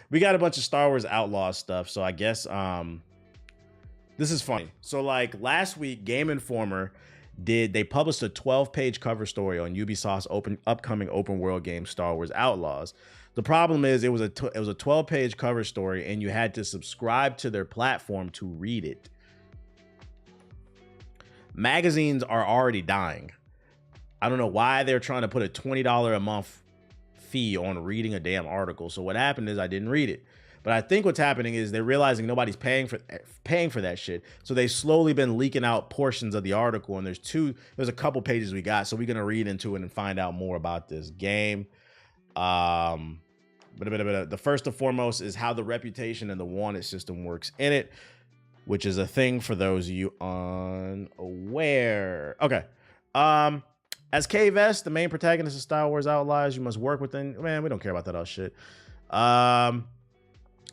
We got a bunch of Star Wars Outlaws stuff, so I guess this is funny. So like last week, Game Informer they published a 12-page cover story on Ubisoft's upcoming open world game Star Wars Outlaws. The problem is it was a 12-page cover story and you had to subscribe to their platform to read it. Magazines are already dying. I don't know why they're trying to put a $20 a month fee on reading a damn article. So what happened is I didn't read it. But I think what's happening is they're realizing nobody's paying for that shit. So they've slowly been leaking out portions of the article. And there's a couple pages we got. So we're going to read into it and find out more about this game. But the first and foremost is how the reputation and the wanted system works in it, which is a thing for those of you unaware. Okay. As Kay Vest, the main protagonist of Star Wars Outlaws, you must work within. Man, we don't care about that all shit.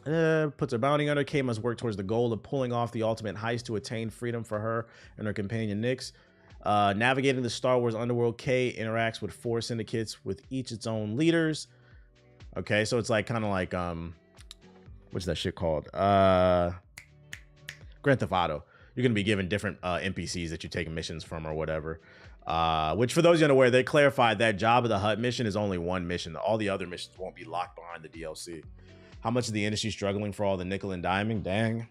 Puts her bounty on her. Kay must work towards the goal of pulling off the ultimate heist to attain freedom for her and her companion Nix. Navigating the Star Wars underworld, Kay interacts with 4 syndicates with each its own leaders. Okay, so it's like kind of like what's that shit called? Grand Theft Auto. You're gonna be given different NPCs that you take missions from or whatever. Which for those you unaware, they clarified that Jabba the Hutt mission is only one mission. All the other missions won't be locked behind the DLC. How much is the industry struggling for all the nickel and diming? Dang.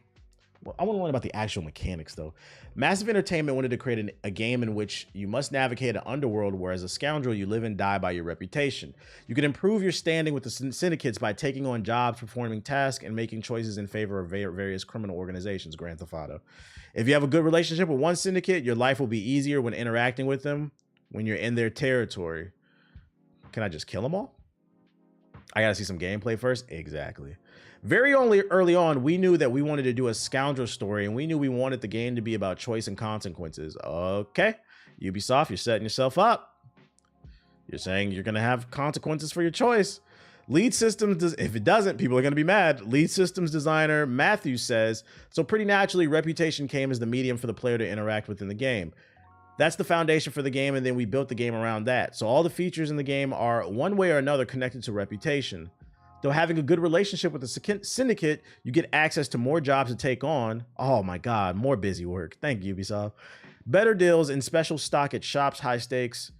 Well, I want to learn about the actual mechanics, though. Massive Entertainment wanted to create a game in which you must navigate an underworld where, as a scoundrel, you live and die by your reputation. You can improve your standing with the syndicates by taking on jobs, performing tasks, and making choices in favor of various criminal organizations, Grand Theft Auto. If you have a good relationship with one syndicate, your life will be easier when interacting with them when you're in their territory. Can I just kill them all? I gotta see some gameplay first. Exactly. Very early on, we knew that we wanted to do a scoundrel story, and we knew we wanted the game to be about choice and consequences. Okay, Ubisoft, you're setting yourself up. You're saying you're gonna have consequences for your choice. Lead Systems, if it doesn't, people are gonna be mad. Lead Systems designer Matthew says, so pretty naturally, reputation came as the medium for the player to interact with in the game. That's the foundation for the game, and then we built the game around that. So all the features in the game are one way or another connected to reputation. Though having a good relationship with the syndicate, you get access to more jobs to take on. Oh my God, more busy work. Thank you, Ubisoft. Better deals and special stock at shops, high stakes,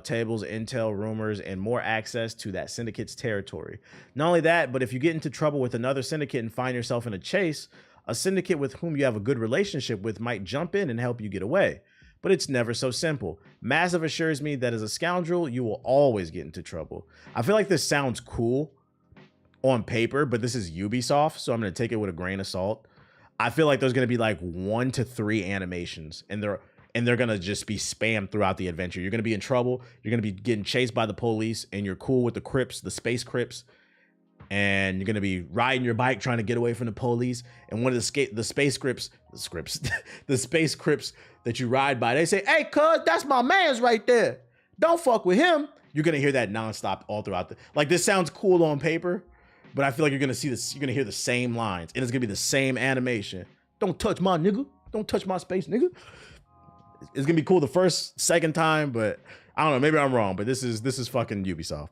tables, intel, rumors, and more access to that syndicate's territory. Not only that, but if you get into trouble with another syndicate and find yourself in a chase, a syndicate with whom you have a good relationship with might jump in and help you get away. But it's never so simple. Massive assures me that as a scoundrel, you will always get into trouble. I feel like this sounds cool on paper, but this is Ubisoft, so I'm going to take it with a grain of salt. I feel like there's going to be like 1 to 3 animations, and they're going to just be spammed throughout the adventure. You're going to be in trouble. You're going to be getting chased by the police, and you're cool with the Crips, the Space Crips, and you're going to be riding your bike trying to get away from the police. And one of the Space Crips, the Space Crips that you ride by, they say, "Hey, cuz, that's my man's right there. Don't fuck with him." You're going to hear that nonstop all throughout like, this sounds cool on paper, but I feel like you're going to see this. You're going to hear the same lines, and it's going to be the same animation. "Don't touch my nigga. Don't touch my space, nigga." It's going to be cool the second time, but I don't know. Maybe I'm wrong, but this is fucking Ubisoft.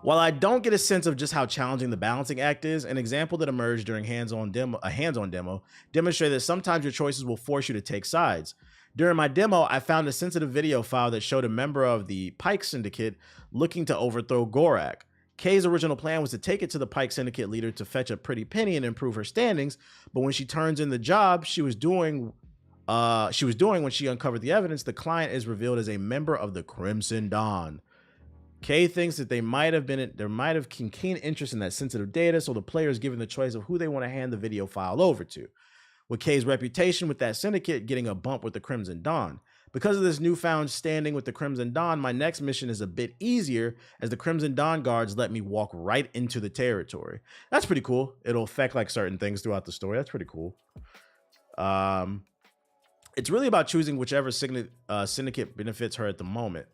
While I don't get a sense of just how challenging the balancing act is, an example that emerged during a hands-on demo demonstrated that sometimes your choices will force you to take sides. During my demo, I found a sensitive video file that showed a member of the Pike Syndicate looking to overthrow Gorak. Kay's original plan was to take it to the Pike Syndicate leader to fetch a pretty penny and improve her standings, but when she turns in the job she was doing when she uncovered the evidence, the client is revealed as a member of the Crimson Dawn. Kay thinks that there might have keen interest in that sensitive data, so the player is given the choice of who they want to hand the video file over to. With Kay's reputation with that syndicate getting a bump with the Crimson Dawn. Because of this newfound standing with the Crimson Dawn, my next mission is a bit easier, as the Crimson Dawn guards let me walk right into the territory. That's pretty cool. It'll affect like certain things throughout the story. That's pretty cool. It's really about choosing whichever syndicate benefits her at the moment.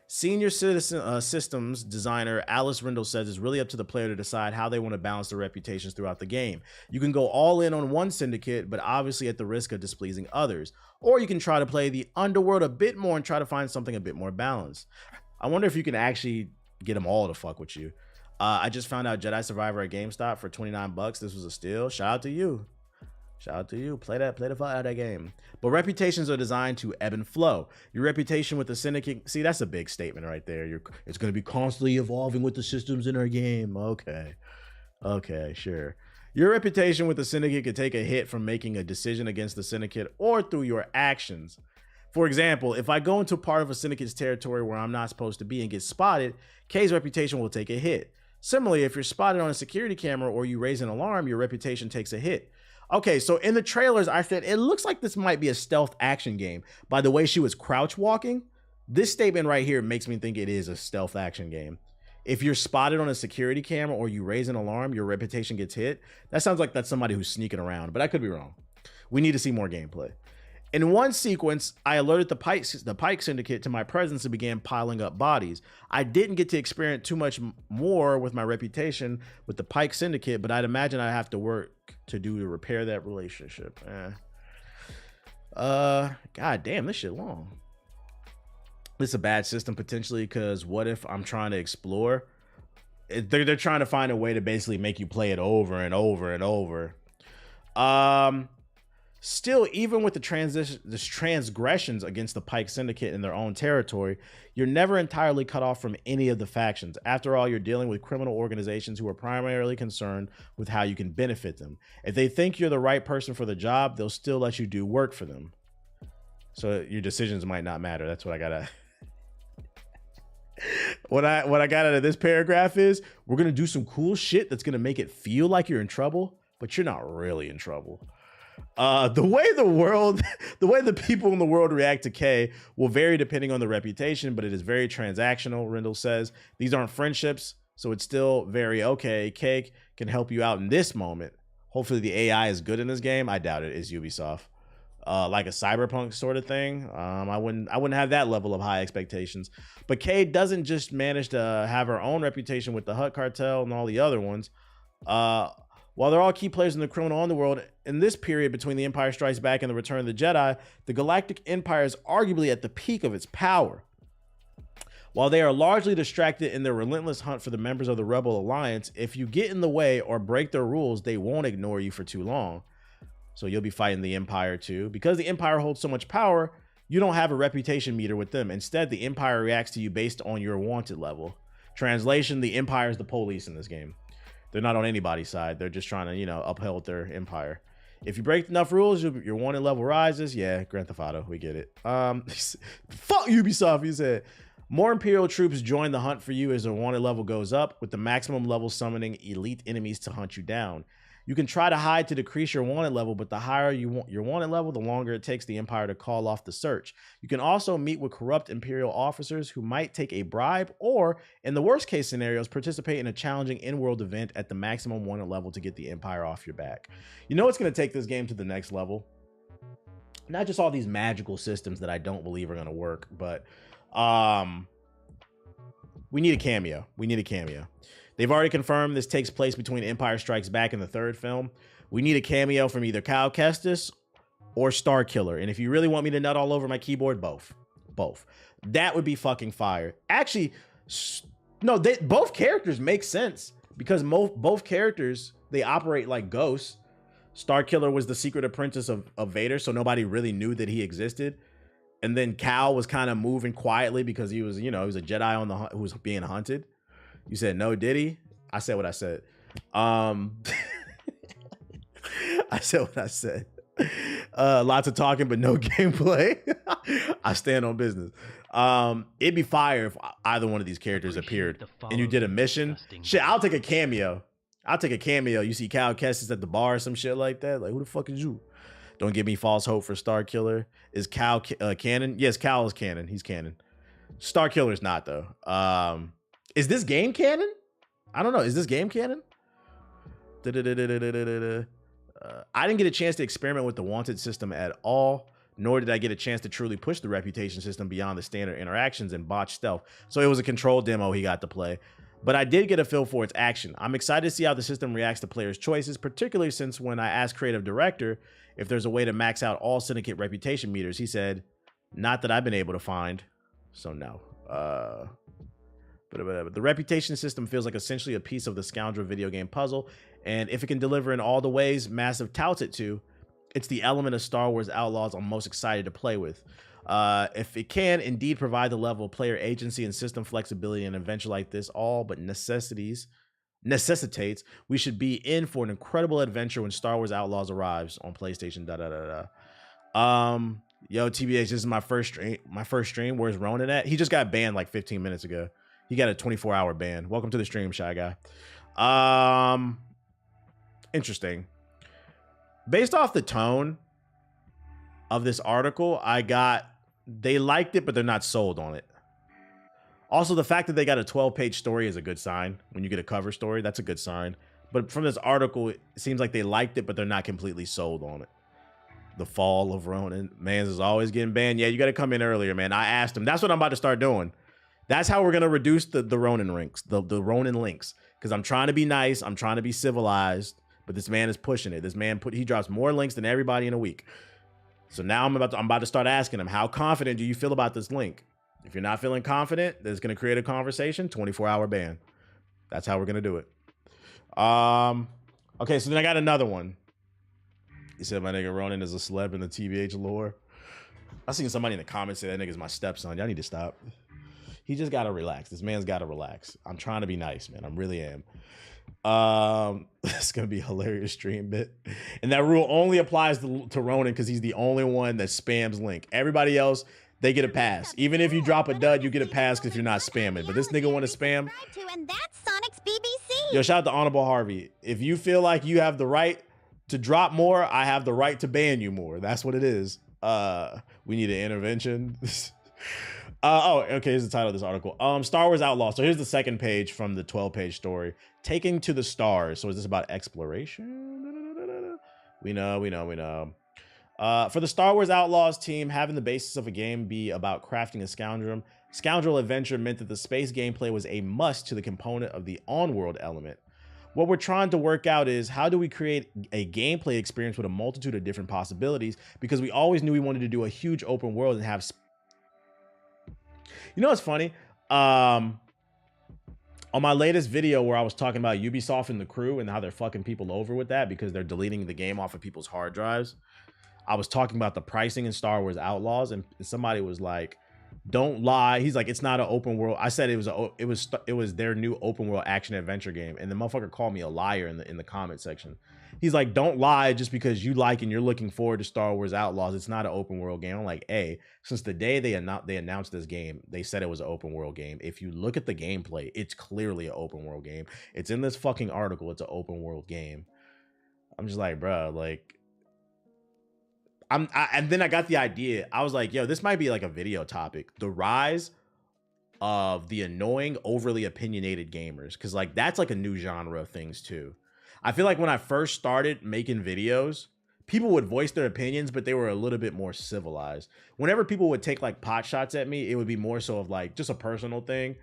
Senior systems designer Alice Rindle says it's really up to the player to decide how they want to balance their reputations throughout the game. You can go all in on one syndicate, but obviously at the risk of displeasing others. Or you can try to play the underworld a bit more and try to find something a bit more balanced. I wonder if you can actually get them all to fuck with you. I just found out Jedi Survivor at GameStop for 29 bucks. This was a steal. Shout out to you. Shout out to you. Play the fuck out of that game. But reputations are designed to ebb and flow. Your reputation with the Syndicate, see, that's a big statement right there. It's going to be constantly evolving with the systems in our game. Okay. Okay, sure. Your reputation with the Syndicate could take a hit from making a decision against the Syndicate or through your actions. For example, if I go into part of a Syndicate's territory where I'm not supposed to be and get spotted, Kay's reputation will take a hit. Similarly, if you're spotted on a security camera or you raise an alarm, your reputation takes a hit. Okay, so in the trailers, I said, it looks like this might be a stealth action game. By the way she was crouch walking, this statement right here makes me think it is a stealth action game. If you're spotted on a security camera or you raise an alarm, your reputation gets hit. That sounds like that's somebody who's sneaking around, but I could be wrong. We need to see more gameplay. In one sequence, I alerted the Pike Syndicate to my presence and began piling up bodies. I didn't get to experience too much more with my reputation with the Pike Syndicate, but I'd imagine I'd have to work to repair that relationship. God damn, this shit long. This is a bad system potentially, because what if I'm trying to explore? They're trying to find a way to basically make you play it over and over and over. Still, even with the transgressions against the Pike Syndicate in their own territory, you're never entirely cut off from any of the factions. After all, you're dealing with criminal organizations who are primarily concerned with how you can benefit them. If they think you're the right person for the job, they'll still let you do work for them. So your decisions might not matter. That's what I gotta... What I got out of this paragraph is, we're gonna do some cool shit that's gonna make it feel like you're in trouble, but you're not really in trouble. The way the people in the world react to Kay will vary depending on the reputation, but it is very transactional. Rendell says these aren't friendships, so it's still very okay. Kay can help you out in this moment. Hopefully the AI is good in this game. I doubt it. Is Ubisoft like a cyberpunk sort of thing? I wouldn't have that level of high expectations. But Kay doesn't just manage to have her own reputation with the Hutt cartel and all the other ones. While they're all key players in the criminal underworld, in this period between The Empire Strikes Back and The Return of the Jedi, the Galactic Empire is arguably at the peak of its power. While they are largely distracted in their relentless hunt for the members of the Rebel Alliance, if you get in the way or break their rules, they won't ignore you for too long. So you'll be fighting the Empire too. Because the Empire holds so much power, you don't have a reputation meter with them. Instead, the Empire reacts to you based on your wanted level. Translation, the Empire is the police in this game. They're not on anybody's side. They're just trying to, uphold their empire. If you break enough rules, your wanted level rises. Yeah, Grand Theft Auto, we get it. Fuck Ubisoft, he said. More Imperial troops join the hunt for you as their wanted level goes up, with the maximum level summoning elite enemies to hunt you down. You can try to hide to decrease your wanted level, but the higher your wanted level, the longer it takes the Empire to call off the search. You can also meet with corrupt Imperial officers who might take a bribe or, in the worst case scenarios, participate in a challenging in-world event at the maximum wanted level to get the Empire off your back. You know what's going to take this game to the next level? Not just all these magical systems that I don't believe are going to work, but we need a cameo. We need a cameo. They've already confirmed this takes place between Empire Strikes Back and the third film. We need a cameo from either Cal Kestis or Starkiller. And if you really want me to nut all over my keyboard, both. Both. That would be fucking fire. Actually, no, both characters make sense because both characters, they operate like ghosts. Starkiller was the secret apprentice of Vader, so nobody really knew that he existed. And then Cal was kind of moving quietly because he was, he was a Jedi who was being hunted. You said no, did he? I said what I said. I said what I said. Lots of talking, but no gameplay. I stand on business. It'd be fire if either one of these characters appeared and you did a mission. Shit, I'll take a cameo. I'll take a cameo. You see Cal Kestis at the bar or some shit like that. Like, who the fuck is you? Don't give me false hope for Starkiller. Is Cal canon? Yes, Cal is canon. He's canon. Starkiller's not, though. Is this game canon? I don't know. Is this game canon? I didn't get a chance to experiment with the wanted system at all, nor did I get a chance to truly push the reputation system beyond the standard interactions and botched stealth. So it was a controlled demo he got to play. But I did get a feel for its action. I'm excited to see how the system reacts to players' choices, particularly since when I asked creative director if there's a way to max out all Syndicate reputation meters, he said, not that I've been able to find. So no. But the reputation system feels like essentially a piece of the Scoundrel video game puzzle, and if it can deliver in all the ways Massive touts it to, it's the element of Star Wars Outlaws I'm most excited to play with. If it can indeed provide the level of player agency and system flexibility in an adventure like this, all but necessitates, we should be in for an incredible adventure when Star Wars Outlaws arrives on PlayStation. Yo, TBH, this is my first stream. Where's Ronan at? He just got banned like 15 minutes ago. He got a 24-hour ban. Welcome to the stream, Shy Guy. Interesting. Based off the tone of this article, they liked it, but they're not sold on it. Also, the fact that they got a 12-page story is a good sign. When you get a cover story, that's a good sign. But from this article, it seems like they liked it, but they're not completely sold on it. The fall of Ronan. Mans is always getting banned. Yeah, you got to come in earlier, man. I asked him. That's what I'm about to start doing. That's how we're going to reduce the Ronan links, the Ronan links. Because I'm trying to be nice. I'm trying to be civilized. But this man is pushing it. This man he drops more links than everybody in a week. So now I'm about to start asking him, how confident do you feel about this link? If you're not feeling confident, that's going to create a conversation, 24-hour ban. That's how we're going to do it. Okay, so then I got another one. He said my nigga Ronan is a celeb in the TBH lore. I seen somebody in the comments say that nigga's my stepson. Y'all need to stop. He just got to relax. This man's got to relax. I'm trying to be nice, man. I really am. It's going to be a hilarious stream bit. And that rule only applies to Ronan because he's the only one that spams link. Everybody else, they get a pass. Even if you drop a dud, you get a pass because you're not spamming. But this nigga want to spam. And that's Sonic's BBC. Yo, shout out to Honorable Harvey. If you feel like you have the right to drop more, I have the right to ban you more. That's what it is. We need an intervention. Okay, here's the title of this article. Star Wars Outlaws. So here's the second page from the 12-page story. Taking to the Stars. So is this about exploration? We know. For the Star Wars Outlaws team, having the basis of a game be about crafting a scoundrel adventure meant that the space gameplay was a must to the component of the on-world element. What we're trying to work out is how do we create a gameplay experience with a multitude of different possibilities, because we always knew we wanted to do a huge open world and have... You know what's funny? On my latest video where I was talking about Ubisoft and the crew and how they're fucking people over with that because they're deleting the game off of people's hard drives, I was talking about the pricing in Star Wars Outlaws, and somebody was like, don't lie. He's like, it's not an open world. I said it was their new open world action adventure game, and the motherfucker called me a liar in the comment section. He's like, don't lie just because you like and you're looking forward to Star Wars Outlaws. It's not an open world game. I'm like, hey, since the day they announced this game, they said it was an open world game. If you look at the gameplay, it's clearly an open world game. It's in this fucking article. It's an open world game. I'm just like, bro, like, and then I got the idea. I was like, yo, this might be like a video topic. The rise of the annoying, overly opinionated gamers. Because like that's like a new genre of things too. I feel like when I first started making videos, people would voice their opinions, but they were a little bit more civilized. Whenever people would take like pot shots at me, it would be more so of like just a personal thing.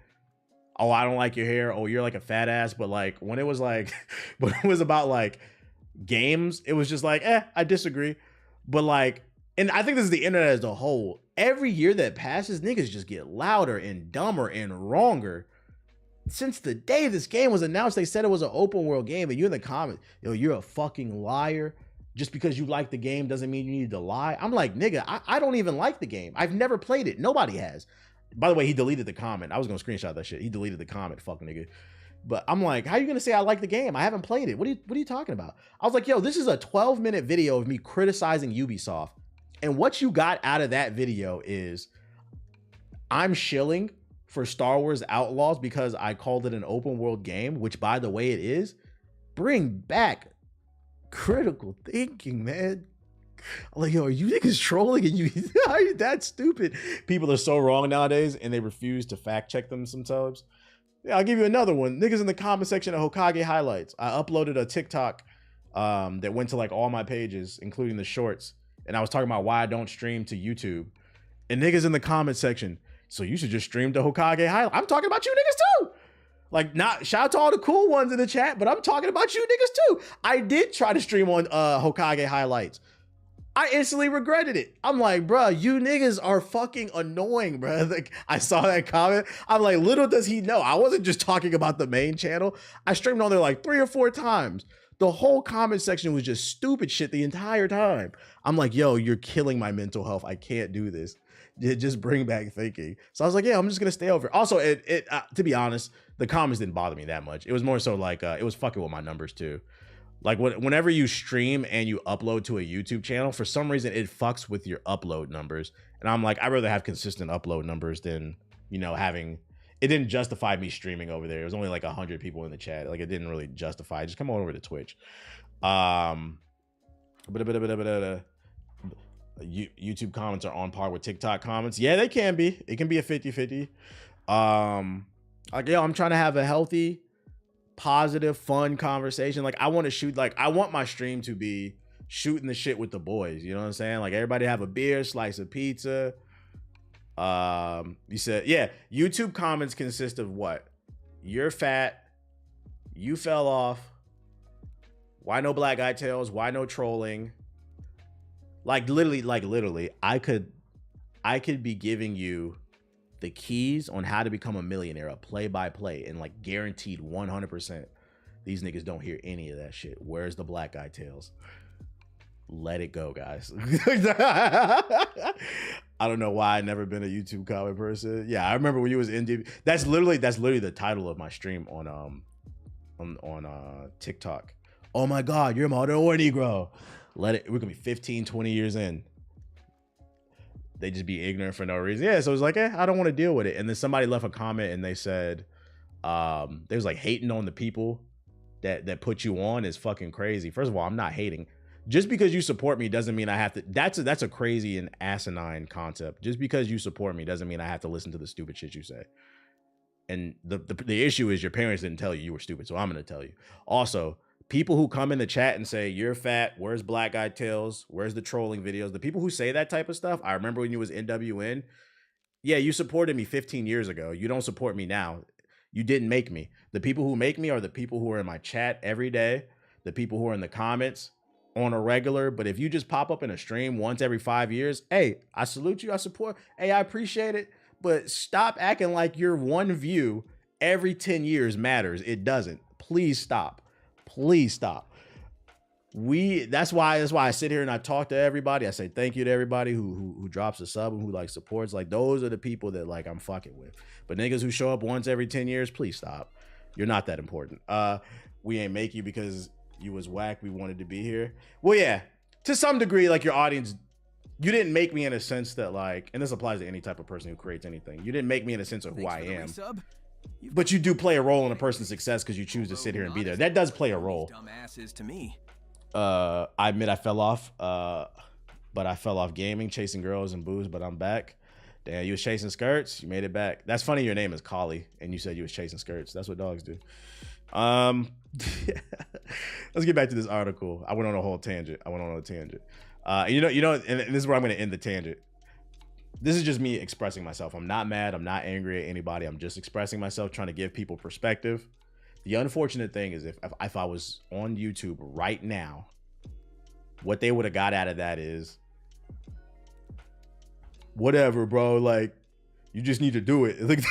Oh, I don't like your hair. Oh, you're like a fat ass. But like when it was like, when it was about like games, it was just like, I disagree. But like, and I think this is the internet as a whole. Every year that passes, niggas just get louder and dumber and wronger. Since the day this game was announced, they said it was an open world game, and you in the comments, yo, you're a fucking liar. Just because you like the game doesn't mean you need to lie. I'm like, nigga, I don't even like the game. I've never played it. Nobody has. By the way, he deleted the comment. I was gonna screenshot that shit. He deleted the comment, fuck nigga. But I'm like, how are you gonna say I like the game? I haven't played it. What are you talking about? I was like, yo, this is a 12-minute video of me criticizing Ubisoft. And what you got out of that video is I'm shilling for Star Wars Outlaws because I called it an open world game, which by the way it is. Bring back critical thinking, man. I'm like, yo, are you niggas trolling and are you that stupid? People are so wrong nowadays and they refuse to fact check them themselves. Yeah, I'll give you another one. Niggas in the comment section of Hokage highlights. I uploaded a TikTok that went to like all my pages, including the shorts. And I was talking about why I don't stream to YouTube. And niggas in the comment section, so you should just stream to Hokage highlights. I'm talking about you niggas too. Like, not shout out to all the cool ones in the chat, but I'm talking about you niggas too. I did try to stream on Hokage highlights. I instantly regretted it. I'm like, bruh, you niggas are fucking annoying, bruh. Like, I saw that comment. I'm like, little does he know, I wasn't just talking about the main channel. I streamed on there like 3 or 4 times. The whole comment section was just stupid shit the entire time. I'm like, yo, you're killing my mental health. I can't do this. Just bring back thinking. So I was like, yeah, I'm just gonna stay over. Also, to be honest, the comments didn't bother me that much. It was more so like it was fucking with my numbers too. Like whenever you stream and you upload to a YouTube channel, for some reason it fucks with your upload numbers. And I'm like, I'd rather have consistent upload numbers than, having, it didn't justify me streaming over there. It was only like 100 people in the chat. Like it didn't really justify. Just come on over to Twitch. YouTube comments are on par with TikTok comments. Yeah, they can be. It can be a 50-50. Like, yo, I'm trying to have a healthy, positive, fun conversation. Like, I want to shoot, like, I want my stream to be shooting the shit with the boys. You know what I'm saying? Like, everybody have a beer, slice of pizza. You said, yeah, YouTube comments consist of what? You're fat. You fell off. Why no black guy tales? Why no trolling? Like literally, I could be giving you the keys on how to become a millionaire, a play-by-play, and like guaranteed 100%. These niggas don't hear any of that shit. Where's the black guy tales? Let it go, guys. I don't know why I never been a YouTube comment person. Yeah, I remember when you was in. That's literally the title of my stream on TikTok. Oh my God, you're modern or Negro. Let it. We're gonna be 15, 20 years in. They just be ignorant for no reason. Yeah, so it was like, I don't want to deal with it. And then somebody left a comment and they said, they was like hating on the people that put you on is fucking crazy. First of all, I'm not hating. Just because you support me doesn't mean I have to. That's a crazy and asinine concept. Just because you support me doesn't mean I have to listen to the stupid shit you say. And the issue is your parents didn't tell you were stupid, so I'm gonna tell you. Also, people who come in the chat and say, you're fat, where's black guy tales, where's the trolling videos, the people who say that type of stuff, I remember when you was NWN, yeah, you supported me 15 years ago. You don't support me now. You didn't make me. The people who make me are the people who are in my chat every day, the people who are in the comments on a regular. But if you just pop up in a stream once every 5 years, hey, I salute you, I support, hey, I appreciate it, but stop acting like your one view every 10 years matters. It doesn't. Please stop. Please stop. That's why I sit here and I talk to everybody. I say thank you to everybody who drops a sub and who like supports. Like, those are the people that like I'm fucking with. But niggas who show up once every 10 years, please stop. You're not that important. We ain't make you because you was whack. We wanted to be here. Well, yeah, to some degree, like your audience, you didn't make me in a sense that like, and this applies to any type of person who creates anything. You didn't make me in a sense of who I am. But you do play a role in a person's success because you choose to sit here and be there. That does play a role. Dumbasses to me. I admit I fell off, but I fell off gaming, chasing girls and booze, but I'm back. Damn, you was chasing skirts, you made it back. That's funny, your name is Collie, and you said you was chasing skirts. That's what dogs do. Let's get back to this article. I went on a whole tangent. You know, and this is where I'm going to end the tangent. This is just me expressing myself. I'm not mad. I'm not angry at anybody. I'm just expressing myself, trying to give people perspective. The unfortunate thing is if I was on YouTube right now, what they would have got out of that is, whatever, bro. Like, you just need to do it. Like,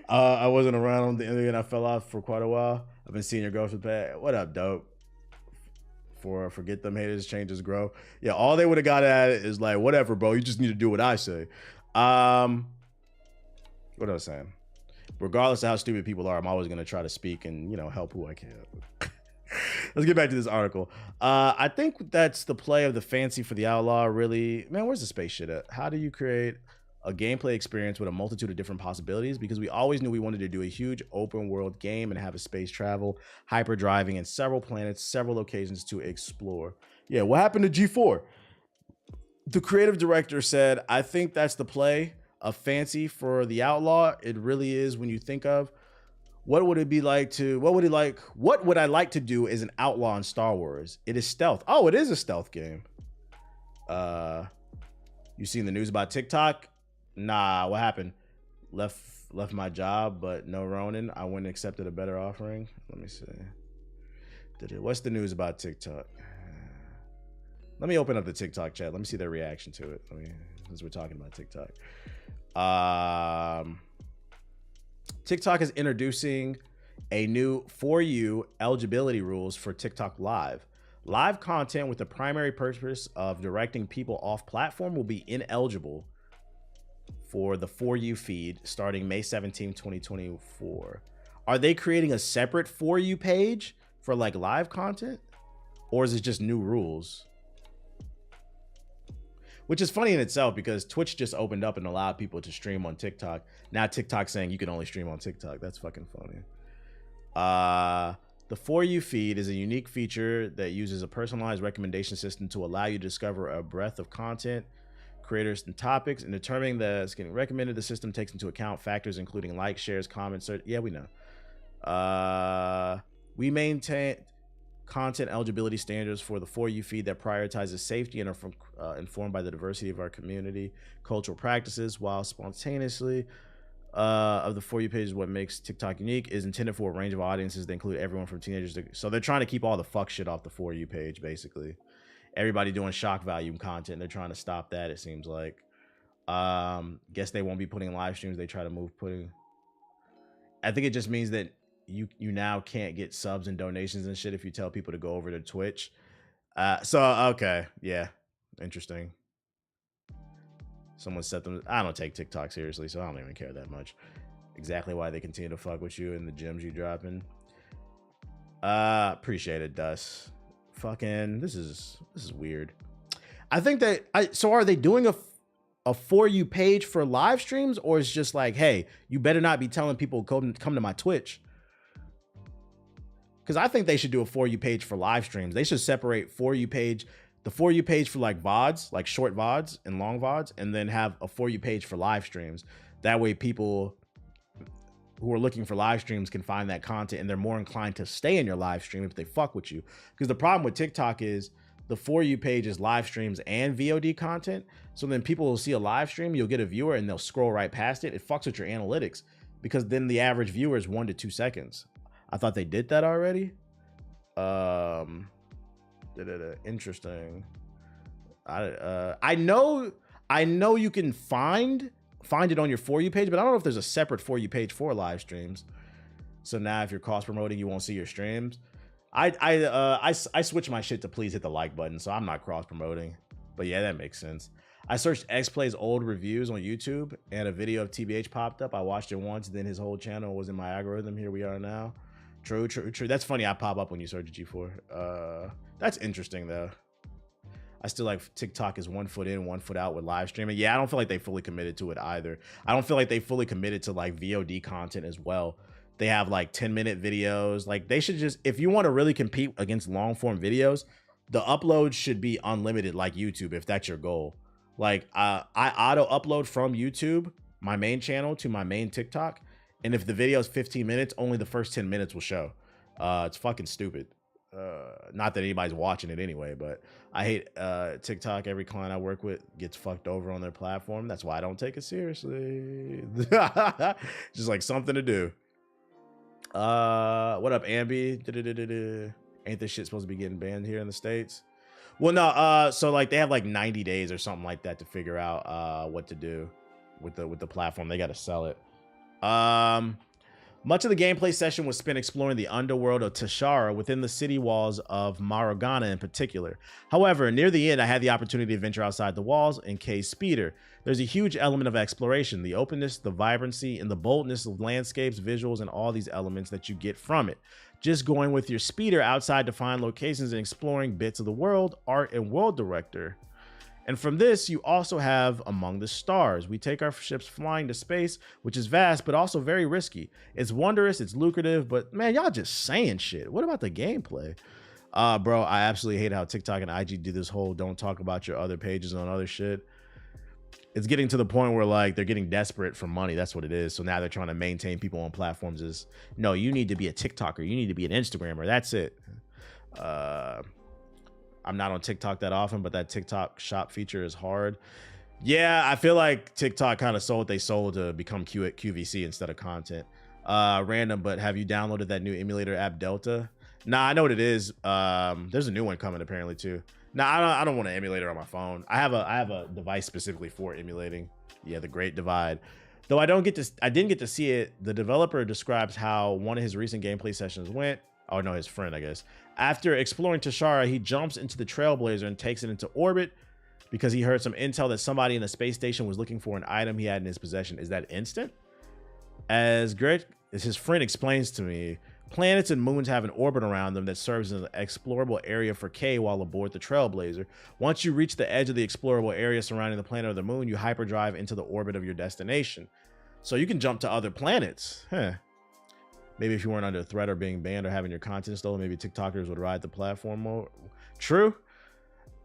I wasn't around on the internet. I fell off for quite a while. I've been seeing your growth with that. What up, dope? Forget them haters, changes grow. Yeah, all they would have got at it is like, whatever, bro. You just need to do what I say. What I was saying. Regardless of how stupid people are, I'm always gonna try to speak and, you know, help who I can. Let's get back to this article. I think that's the play of the fancy for the Outlaw. Really, man, where's the space shit at? How do you create a gameplay experience with a multitude of different possibilities? Because we always knew we wanted to do a huge open world game and have a space travel, hyper driving, and several planets, several locations to explore. Yeah, what happened to G4? The creative director said, I think that's the play of fancy for the Outlaw. It really is. When you think of what would I like to do as an outlaw in Star Wars? It is stealth. Oh, it is a stealth game. You seen the news about TikTok? Nah, what happened? Left my job, but no Ronin. I went and accepted a better offering. Let me see. What's the news about TikTok? Let me open up the TikTok chat. Let me see their reaction to it. Since we're talking about TikTok. TikTok is introducing a new For You eligibility rules for TikTok Live. Live content with the primary purpose of directing people off platform will be ineligible for the For You feed starting May 17, 2024. Are they creating a separate For You page for like live content? Or is it just new rules? Which is funny in itself because Twitch just opened up and allowed people to stream on TikTok. Now TikTok's saying you can only stream on TikTok. That's fucking funny. The For You feed is a unique feature that uses a personalized recommendation system to allow you to discover a breadth of content, creators, and topics. In determining that's getting recommended, the system takes into account factors including likes, shares, comments. Yeah, we know. We maintain content eligibility standards for the For You feed that prioritizes safety and are informed by the diversity of our community, cultural practices, while spontaneously of the For You page is what makes TikTok unique, is intended for a range of audiences that include everyone from teenagers to... So they're trying to keep all the fuck shit off the For You page, basically. Everybody doing shock value content, they're trying to stop that, it seems like. Guess they won't be putting live streams. They try to move putting... I think it just means that you now can't get subs and donations and shit if you tell people to go over to Twitch. Okay, yeah, interesting. Someone set them... I don't take TikTok seriously, so I don't even care that much. Exactly why they continue to fuck with you and the gems you dropping. Appreciate it, Dust. Fucking, this is weird. I think that... So are they doing a For You page for live streams, or it's just like, hey, you better not be telling people come to my Twitch? Because I think they should do a For You page for live streams. They should separate For You page, the For You page for like VODs, like short VODs and long VODs, and then have a For You page for live streams. That way people who are looking for live streams can find that content and they're more inclined to stay in your live stream if they fuck with you. Because the problem with TikTok is the For You page is live streams and VOD content. So then people will see a live stream, you'll get a viewer and they'll scroll right past it. It fucks with your analytics because then the average viewer is 1 to 2 seconds. I thought they did that already. Interesting. I know you can find it on your For You page, but I don't know if there's a separate For You page for live streams. So now if you're cross promoting, you won't see your streams. I switch my shit to please hit the like button, so I'm not cross promoting. But yeah, that makes sense. I searched XPlay's old reviews on YouTube and a video of TBH popped up. I watched it once, then his whole channel was in my algorithm. Here we are now. True. That's funny. I pop up when you search G4. That's interesting though. I still like TikTok is 1 foot in, 1 foot out with live streaming. Yeah, I don't feel like they fully committed to it either. I don't feel like they fully committed to like VOD content as well. They have like 10-minute videos. Like they should just, if you want to really compete against long form videos, the upload should be unlimited like YouTube if that's your goal. Like I auto upload from YouTube, my main channel, to my main TikTok. And if the video is 15 minutes, only the first 10 minutes will show. It's fucking stupid. Not that anybody's watching it anyway, but I hate TikTok. Every client I work with gets fucked over on their platform. That's why I don't take it seriously. Just like something to do. What up, Ambi? Ain't this shit supposed to be getting banned here in the States? Well, no. So like they have like 90 days or something like that to figure out what to do with the platform. They got to sell it. Much of the gameplay session was spent exploring the underworld of Tashara within the city walls of Maragana in particular. However, near the end, I had the opportunity to venture outside the walls in Kay's speeder. There's a huge element of exploration, the openness, the vibrancy, and the boldness of landscapes, visuals, and all these elements that you get from it. Just going with your speeder outside to find locations and exploring bits of the world, art, and world director. And from this, you also have Among the Stars. We take our ships flying to space, which is vast, but also very risky. It's wondrous, it's lucrative, but man, y'all just saying shit. What about the gameplay? Bro, I absolutely hate how TikTok and IG do this whole don't talk about your other pages on other shit. It's getting to the point where like they're getting desperate for money. That's what it is. So now they're trying to maintain people on platforms is, no, you need to be a TikToker. You need to be an Instagrammer. That's it. I'm not on TikTok that often, but that TikTok shop feature is hard. Yeah, I feel like TikTok kind of sold they sold to become QVC instead of content. Random, but have you downloaded that new emulator app Delta? Nah, I know what it is. There's a new one coming apparently too. No, I don't want to emulate it on my phone. I have a device specifically for emulating. Yeah, the Great Divide. Though I didn't get to see it. The developer describes how one of his recent gameplay sessions went. Oh no, his friend, I guess. After exploring Tashara, he jumps into the Trailblazer and takes it into orbit because he heard some intel that somebody in the space station was looking for an item he had in his possession. Is that instant? As his friend explains to me, planets and moons have an orbit around them that serves as an explorable area for K while aboard the Trailblazer. Once you reach the edge of the explorable area surrounding the planet or the moon, you hyperdrive into the orbit of your destination. So you can jump to other planets. Huh. Maybe if you weren't under threat or being banned or having your content stolen, maybe TikTokers would ride the platform more. True.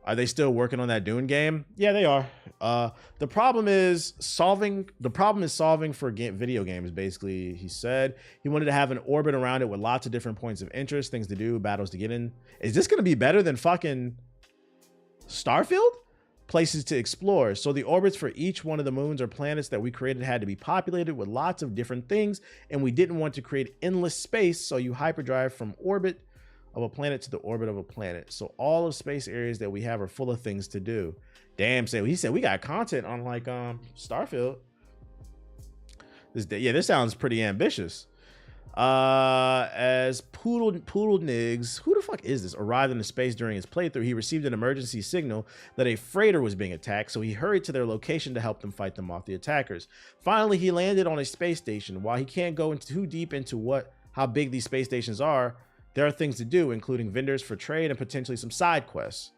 Are they still working on that Dune game? Yeah, they are. The problem is solving for video games, basically. He said he wanted to have an orbit around it with lots of different points of interest, things to do, battles to get in. Is this going to be better than fucking Starfield? Places to explore. So the orbits for each one of the moons or planets that we created had to be populated with lots of different things, and we didn't want to create endless space, so you hyperdrive from orbit of a planet to the orbit of a planet. So all of space areas that we have are full of things to do. Damn, he said we got content on like Starfield. This sounds pretty ambitious. As Poodle Niggs, who the fuck is this, arrived into space during his playthrough, he received an emergency signal that a freighter was being attacked, so he hurried to their location to help them fight them off the attackers. Finally, he landed on a space station. While he can't go too deep into how big these space stations are, there are things to do, including vendors for trade and potentially some side quests.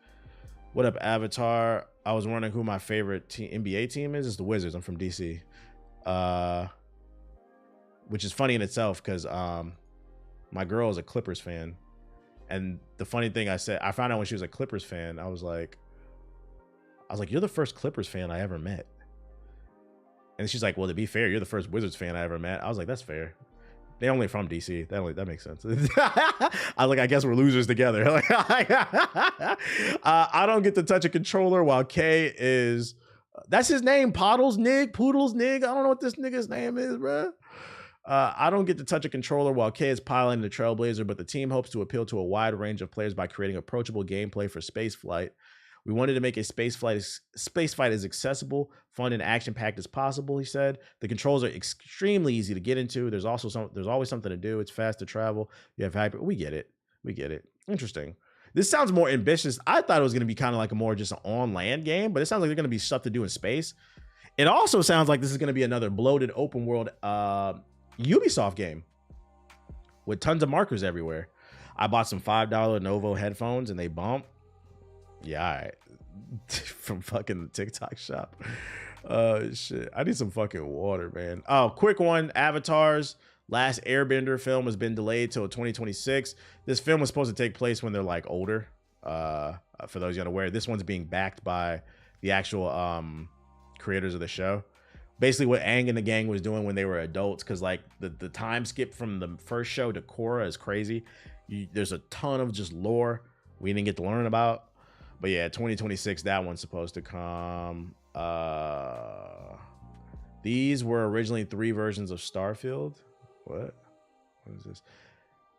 What up, Avatar? I was wondering who my favorite NBA team is. It's the Wizards. I'm from DC. Which is funny in itself because my girl is a Clippers fan. And the funny thing I found out when she was a Clippers fan, I was like, you're the first Clippers fan I ever met. And she's like, well, to be fair, you're the first Wizards fan I ever met. I was like, that's fair. They only from DC. That makes sense. I was like, I guess we're losers together. I don't get to touch a controller while K is. That's his name, Poodles Nig. I don't know what this nigga's name is, bro. I don't get to touch a controller while K is piloting the Trailblazer, but the team hopes to appeal to a wide range of players by creating approachable gameplay for spaceflight. We wanted to make a spaceflight as accessible, fun, and action-packed as possible, he said. The controls are extremely easy to get into. There's always something to do. It's fast to travel. You have hyper. We get it. Interesting. This sounds more ambitious. I thought it was going to be kind of like a more just an on-land game, but it sounds like there's going to be stuff to do in space. It also sounds like this is going to be another bloated open-world Ubisoft game with tons of markers everywhere. I bought some $5 Novo headphones, and they bump. Yeah, all right. From fucking the TikTok shop. Shit. I need some fucking water, man. Oh, quick one. Avatar's Last Airbender film has been delayed till 2026. This film was supposed to take place when they're like older. For those unaware, this one's being backed by the actual creators of the show. Basically what Aang and the gang was doing when they were adults, because like the time skip from the first show to Korra is crazy. There's a ton of just lore we didn't get to learn about. But yeah, 2026, that one's supposed to come. These were originally 3 versions of Starfield. What is this?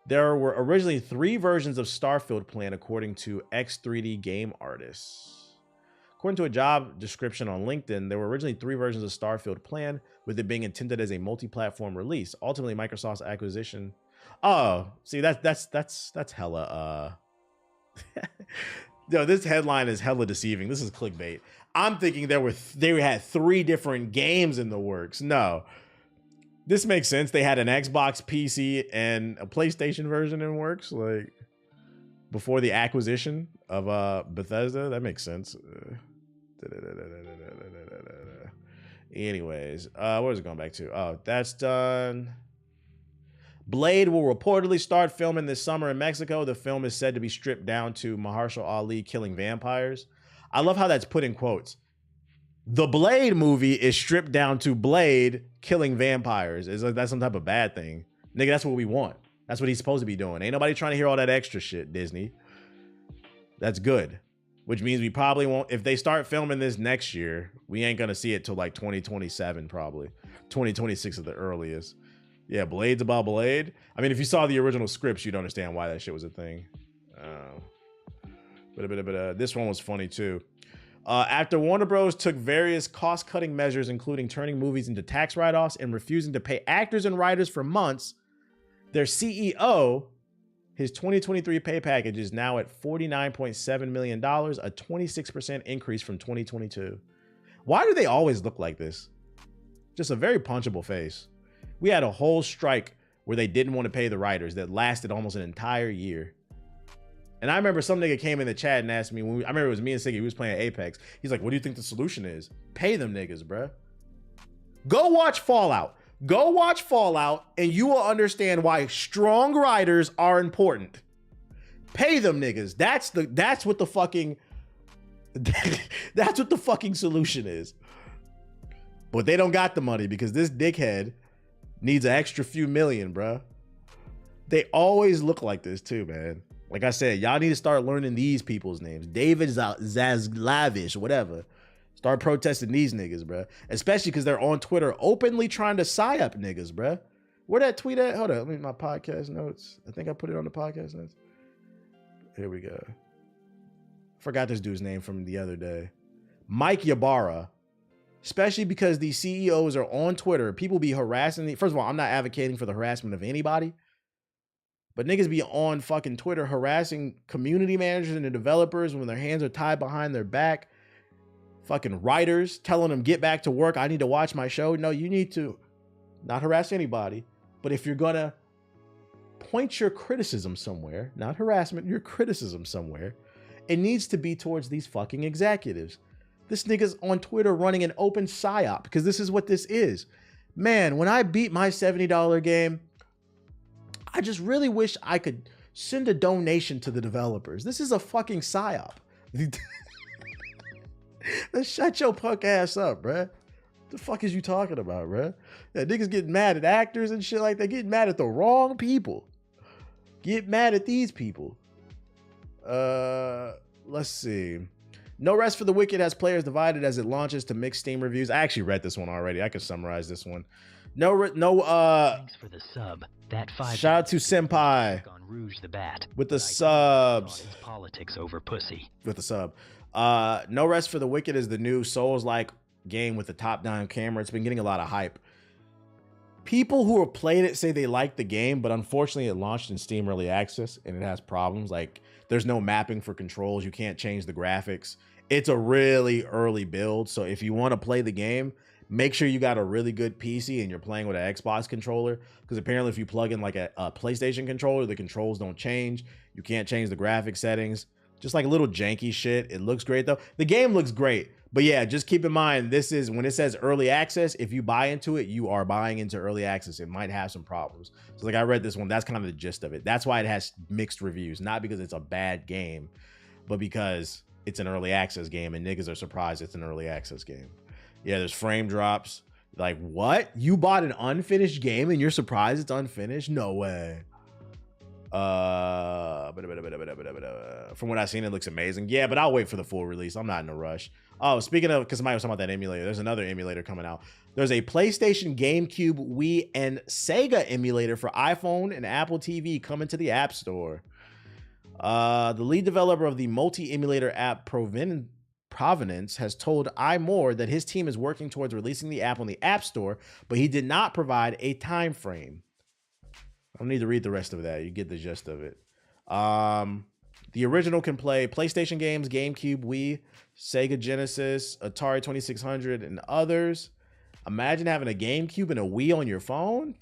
There were originally 3 versions of Starfield planned, according to X3D game artists. According to a job description on LinkedIn, there were originally 3 versions of Starfield planned, with it being intended as a multi-platform release. Ultimately, Microsoft's acquisition. Oh, see, that's hella. Yo, this headline is hella deceiving. This is clickbait. I'm thinking they had 3 different games in the works. No, this makes sense. They had an Xbox, PC, and a PlayStation version in works, like before the acquisition of Bethesda. That makes sense. Anyways, what is it going back to? Oh, that's done. Blade will reportedly start filming this summer in Mexico. The film is said to be stripped down to Mahershala Ali killing vampires. I love how that's put in quotes. The Blade movie is stripped down to Blade killing vampires. Is like that's some type of bad thing. Nigga, that's what we want. That's what he's supposed to be doing. Ain't nobody trying to hear all that extra shit, Disney. That's good. Which means we probably won't, if they start filming this next year, we ain't gonna see it till like 2027 probably. 2026 at the earliest. Yeah, Blade's about Blade. I mean, if you saw the original scripts, you'd understand why that shit was a thing. But this one was funny too. After Warner Bros. Took various cost-cutting measures, including turning movies into tax write-offs and refusing to pay actors and writers for months, their CEO, his 2023 pay package is now at $49.7 million, a 26% increase from 2022. Why do they always look like this? Just a very punchable face. We had a whole strike where they didn't want to pay the writers that lasted almost an entire year. And I remember some nigga came in the chat and asked me, I remember it was me and Siggy, we was playing Apex. He's like, what do you think the solution is? Pay them niggas, bruh. Go watch Fallout. Go watch Fallout and you will understand why strong writers are important. Pay them niggas. That's what the fucking that's what the fucking solution is. But they don't got the money because this dickhead needs an extra few million, bruh. They always look like this too, man. Like I said, y'all need to start learning these people's names. David Zaslavish, whatever. Start protesting these niggas, bruh. Especially because they're on Twitter openly trying to psyop niggas, bruh. Where that tweet at? Hold on, let me my podcast notes. I think I put it on the podcast notes. Here we go. Forgot this dude's name from the other day. Mike Ybarra. Especially because these CEOs are on Twitter. People be harassing. First of all, I'm not advocating for the harassment of anybody. But niggas be on fucking Twitter harassing community managers and the developers when their hands are tied behind their back. Fucking writers telling them, get back to work. I need to watch my show. No, you need to not harass anybody. But if you're going to point your criticism somewhere, not harassment, your criticism somewhere, it needs to be towards these fucking executives. This nigga's on Twitter running an open psyop because this is what this is. Man, when I beat my $70 game, I just really wish I could send a donation to the developers. This is a fucking psyop. Let's shut your punk ass up, bruh. The fuck is you talking about, bruh? Yeah, niggas getting mad at actors and shit like that. Getting mad at the wrong people. Get mad at these people. Let's see. No Rest for the Wicked has players divided as it launches to mixed Steam reviews. I actually read this one already. I could summarize this one. Thanks for the sub. That shout out to Senpai on Rouge the Bat with the subs. Politics over pussy with the sub. No Rest for the Wicked is the new Souls-like game with the top-down camera. It's been getting a lot of hype. People who have played it say they like the game, but unfortunately it launched in Steam Early Access and it has problems. Like there's no mapping for controls. You can't change the graphics. It's a really early build. So if you want to play the game, make sure you got a really good PC and you're playing with an Xbox controller, because apparently if you plug in like a PlayStation controller, the controls don't change. You can't change the graphic settings. Just like a little janky shit. It looks great though. The game looks great. But yeah, just keep in mind, this is when it says early access, if you buy into it, you are buying into early access. It might have some problems. So like I read this one, that's kind of the gist of it. That's why it has mixed reviews, not because it's a bad game, but because it's an early access game and niggas are surprised it's an early access game. Yeah, there's frame drops. Like, what? You bought an unfinished game and you're surprised it's unfinished? No way. From what I've seen, it looks amazing. Yeah, but I'll wait for the full release. I'm not in a rush. Oh, speaking of, because somebody was talking about that emulator, there's another emulator coming out. There's a PlayStation, GameCube, Wii, and Sega emulator for iPhone and Apple TV coming to the App Store. The lead developer of the multi-emulator app Provenance has told iMore that his team is working towards releasing the app on the App Store, but he did not provide a time frame. I don't need to read the rest of that. You get the gist of it. The original can play PlayStation games, GameCube, Wii, Sega Genesis, Atari 2600, and others. Imagine having a GameCube and a Wii on your phone.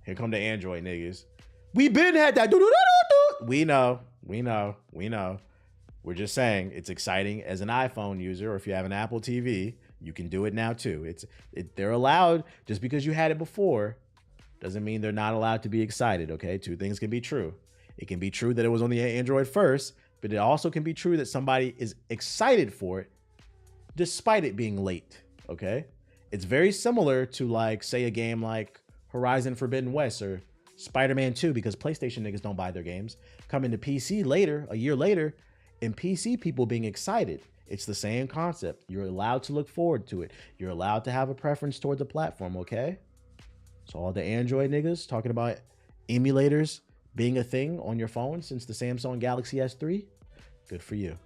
Here come the Android niggas. We been had that. We know. We're just saying it's exciting as an iPhone user, or if you have an Apple TV, you can do it now too. They're allowed. Just because you had it before doesn't mean they're not allowed to be excited, okay? Two things can be true. It can be true that it was on the Android first, but it also can be true that somebody is excited for it despite it being late, okay? It's very similar to, like, say a game like Horizon Forbidden West or Spider-Man 2, because PlayStation niggas don't buy their games, coming to PC later, a year later, and PC people being excited. It's the same concept. You're allowed to look forward to it. You're allowed to have a preference towards the platform, okay? So all the Android niggas talking about emulators being a thing on your phone since the Samsung Galaxy S3. Good for you.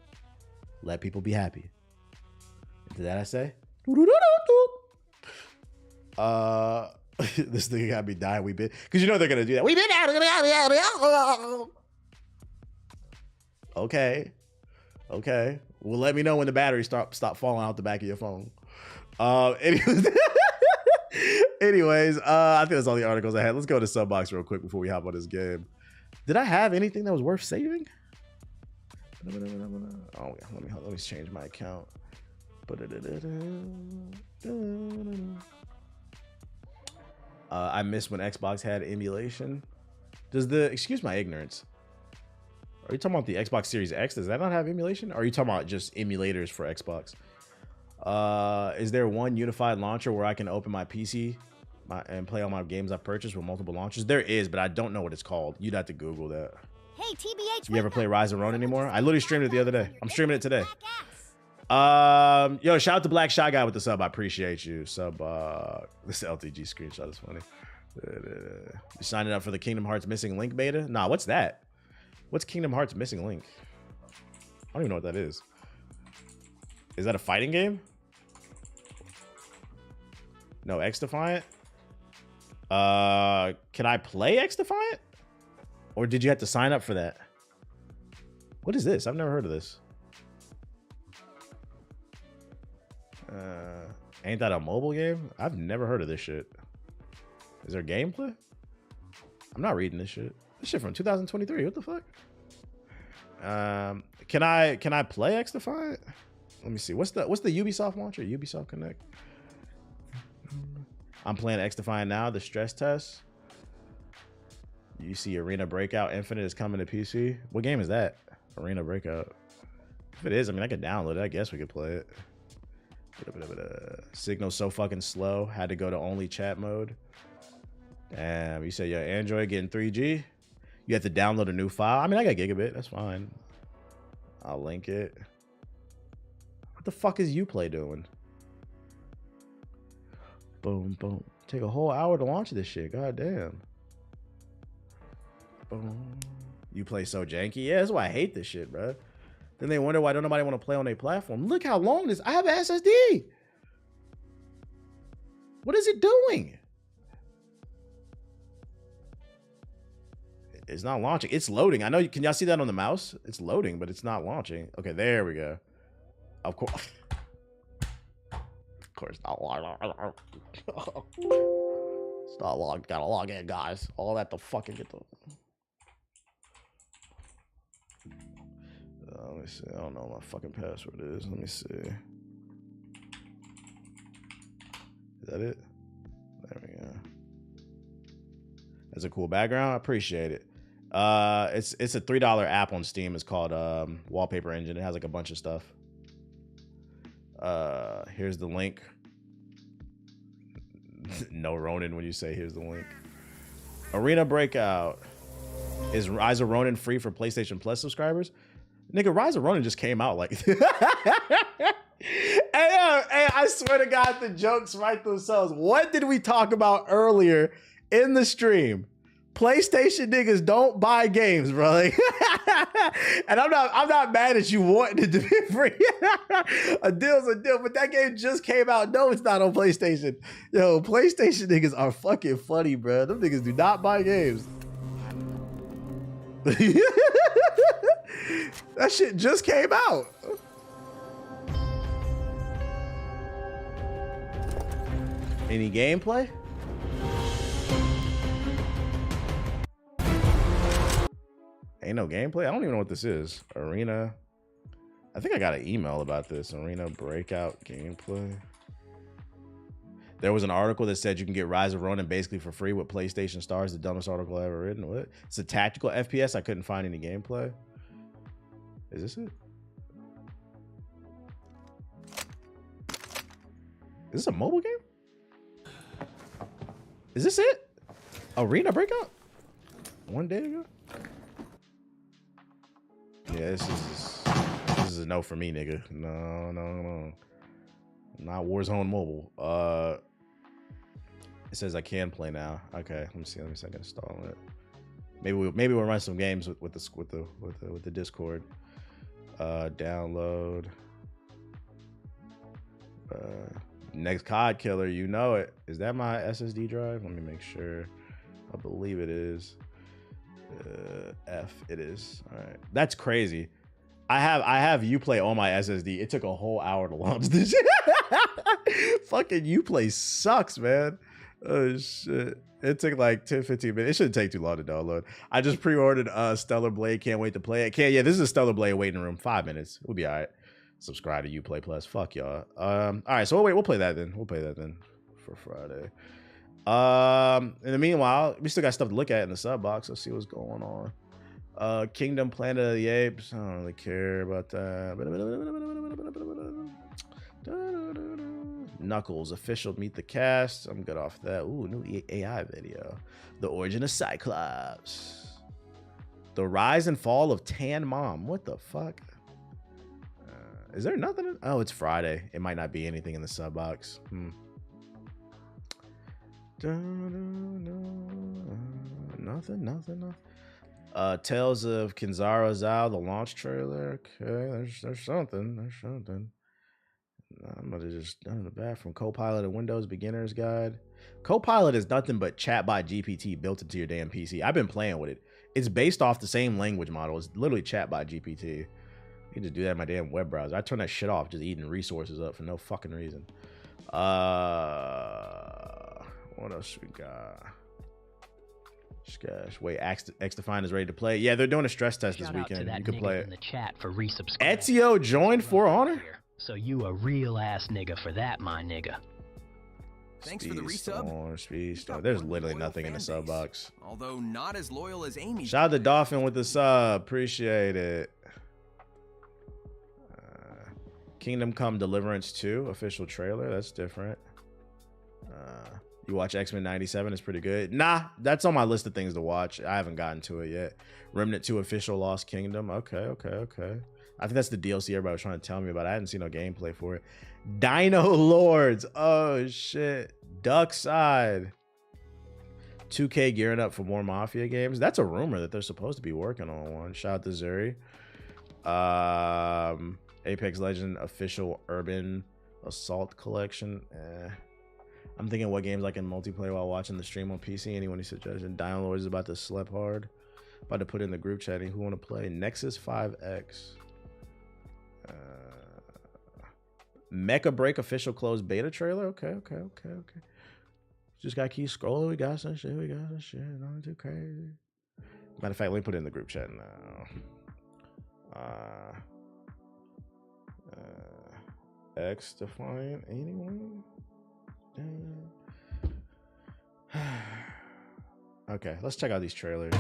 Let people be happy. Did that I say? This thing got me dying. We been, because you know they're gonna do that. We been out. Okay. Well, let me know when the battery stop falling out the back of your phone. Anyways, I think that's all the articles I had. Let's go to Subbox real quick before we hop on this game. Did I have anything that was worth saving? Oh, let me change my account. I miss when Xbox had emulation. Excuse my ignorance. Are you talking about the Xbox Series X? Does that not have emulation? Or are you talking about just emulators for Xbox? Is there one unified launcher where I can open my PC and play all my games I've purchased with multiple launchers? There is, but I don't know what it's called. You'd have to Google that. Hey, TBH. You ever play Rise of Ronin anymore? I literally streamed it the other day. I'm streaming it today. Yo, shout out to Black Shy Guy with the sub. I appreciate you. This LTG screenshot is funny. You signing up for the Kingdom Hearts Missing Link beta? Nah, what's that? What's Kingdom Hearts Missing Link? I don't even know what that is. Is that a fighting game? No, X Defiant? Can I play X Defiant? Or did you have to sign up for that? What is this? I've never heard of this. Ain't that a mobile game? I've never heard of this shit. Is there gameplay? I'm not reading this shit. This shit from 2023. What the fuck? Can I play X Defiant? Let me see. What's the Ubisoft launcher? Ubisoft Connect. I'm playing X Defiant now. The stress test. You see Arena Breakout Infinite is coming to PC. What game is that? Arena Breakout. If it is, I mean, I could download it. I guess we could play it. Signal's so fucking slow. Had to go to only chat mode. Damn, you said your Android getting 3G? You have to download a new file? I mean, I got gigabit. That's fine. I'll link it. What the fuck is Uplay doing? Boom, boom. Take a whole hour to launch this shit. God damn. Boom. Uplay so janky. Yeah, that's why I hate this shit, bro. Then they wonder why don't nobody want to play on their platform. Look how long this. I have an SSD. What is it doing? It's not launching. It's loading. I know. Can y'all see that on the mouse? It's loading, but it's not launching. Okay, there we go. Of course. Of course, not logged. It's not logged. Gotta log in, guys. All that to fucking get the. Let me see. I don't know what my fucking password is. Let me see. Is that it? There we go. That's a cool background. I appreciate it. It's a $3 app on Steam. It's called Wallpaper Engine. It has like a bunch of stuff. Here's the link. No Ronin when you say here's the link. Arena Breakout. Is Rise of Ronin free for PlayStation Plus subscribers? Nigga, Rise of Ronin just came out like. Hey, I swear to God, the jokes write themselves. What did we talk about earlier in the stream? PlayStation niggas don't buy games, bro. Like, and I'm not mad at you wanting it to be free. A deal's a deal, but that game just came out. No, it's not on PlayStation. Yo, PlayStation niggas are fucking funny, bro. Them niggas do not buy games. That shit just came out. Any gameplay? Ain't no gameplay? I don't even know what this is. Arena. I think I got an email about this. Arena Breakout gameplay. There was an article that said you can get Rise of Ronin basically for free with PlayStation Stars. The dumbest article I ever written. What? It's a tactical FPS. I couldn't find any gameplay. Is this it? Is this a mobile game? Is this it? Arena Breakout? One day ago? Yeah, this is a no for me, nigga. No. Not Warzone Mobile. It says I can play now. Okay, let me see. Let me see if I can install it. maybe we'll run some games with the Discord. Download. Next COD killer, you know it. Is that my SSD drive? Let me make sure. I believe it is. It is. All right, that's crazy. I have Uplay on my SSD. It took a whole hour to launch this shit. Fucking Uplay sucks, man. Oh shit. It took like 10-15 minutes. It shouldn't take too long to download. I just pre-ordered Stellar Blade. Can't wait to play it. Yeah, this is a Stellar Blade waiting room. 5 minutes. We'll be all right. Subscribe to Uplay Plus. Fuck y'all. All right, so we'll play that then. We'll play that then for Friday. In the meanwhile, we still got stuff to look at in the sub box. Let's see what's going on. Kingdom, Planet of the Apes. I don't really care about that. Knuckles, official Meet the Cast. I'm good off that. Ooh, new AI video. The Origin of Cyclops. The Rise and Fall of Tan Mom. What the fuck? Is there nothing? Oh, it's Friday. It might not be anything in the sub box. Nothing. Tales of Kinzara Zao, the launch trailer. Okay, there's something. I'm gonna just done in the bathroom. Copilot and Windows Beginner's Guide. Copilot is nothing but chatbot GPT built into your damn PC. I've been playing with it. It's based off the same language model. It's literally chatbot GPT. You can just do that in my damn web browser. I turn that shit off, just eating resources up for no fucking reason. What else we got? Gosh, wait, X-Define is ready to play. Yeah, they're doing a stress test this weekend. You can play it. In the chat for resubscribe. Ezio joined For Honor. So you a real ass nigga for that, my nigga. Thanks for the resub. Speed. There's literally nothing in the sub box. Although not as loyal as Amy. Shout out to Dolphin with the sub. Appreciate it. Kingdom Come Deliverance 2 official trailer. That's different. You watch X-Men 97. It's pretty good. Nah, that's on my list of things to watch. I haven't gotten to it yet. Remnant 2 official Lost Kingdom. Okay. I think that's the DLC everybody was trying to tell me about. I hadn't seen no gameplay for it. Dino Lords. Oh shit. Duck Side. 2K gearing up for more Mafia games. That's a rumor that they're supposed to be working on one. Shout out to Zuri. Apex Legend official Urban Assault Collection. I'm thinking what games I can multiplayer while watching the stream on PC. Anyone who suggested Dino Lords is about to slap hard. About to put in the group chat. Who want to play? Nexus 5X. Mecha Break official closed beta trailer. Okay. Just gotta keep scrolling. We got some shit. Not too crazy. Matter of fact, let me put it in the group chat now. X Defiant 81. Okay, let's check out these trailers.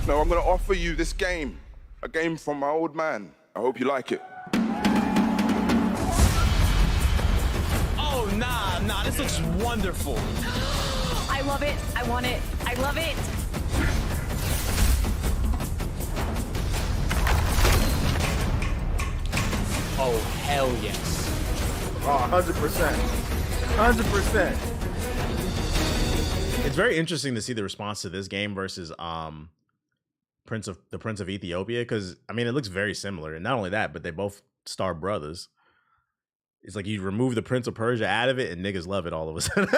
Now I'm going to offer you this game, a game from my old man. I hope you like it. Oh, nah, this looks wonderful. I love it. I want it. I love it. Oh, hell yes. Oh, 100%. 100%. It's very interesting to see the response to this game versus Prince of Ethiopia, because I mean it looks very similar, and not only that, but they both star brothers. It's like you remove the Prince of Persia out of it, and niggas love it all of a sudden.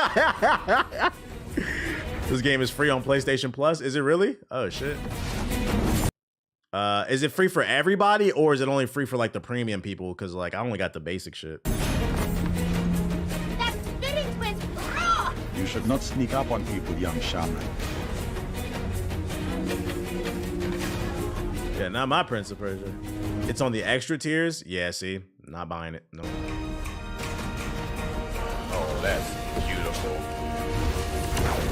This game is free on PlayStation Plus. Is it really? Oh shit. Is it free for everybody, or is it only free for like the premium people? Because like I only got the basic shit. That spitting twist! Ah! You should not sneak up on people, young shaman. Yeah, not my Prince of Persia. It's on the extra tiers. Yeah, see, not buying it. No. Oh, that's beautiful.